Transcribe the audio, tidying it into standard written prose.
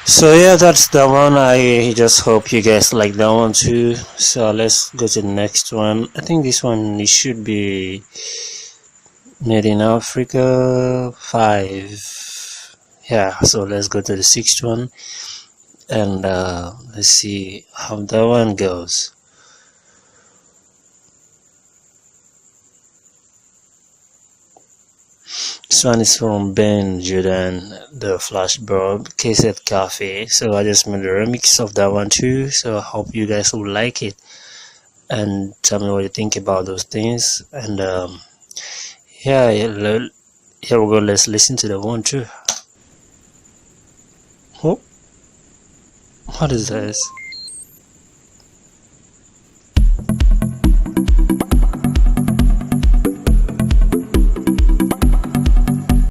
So yeah, that's the one. I just hope you guys like that one too. So let's go to the next one. I think this one it should be made in Africa 5. Yeah, so let's go to the sixth one and let's see how that one goes. This one is from Ben Jordan, the Flashbulb Cassette Cafe. So I just made a remix of that one too. So I hope you guys will like it and tell me what you think about those things. And yeah, here we go. Let's listen to the one too. Oh, what is this?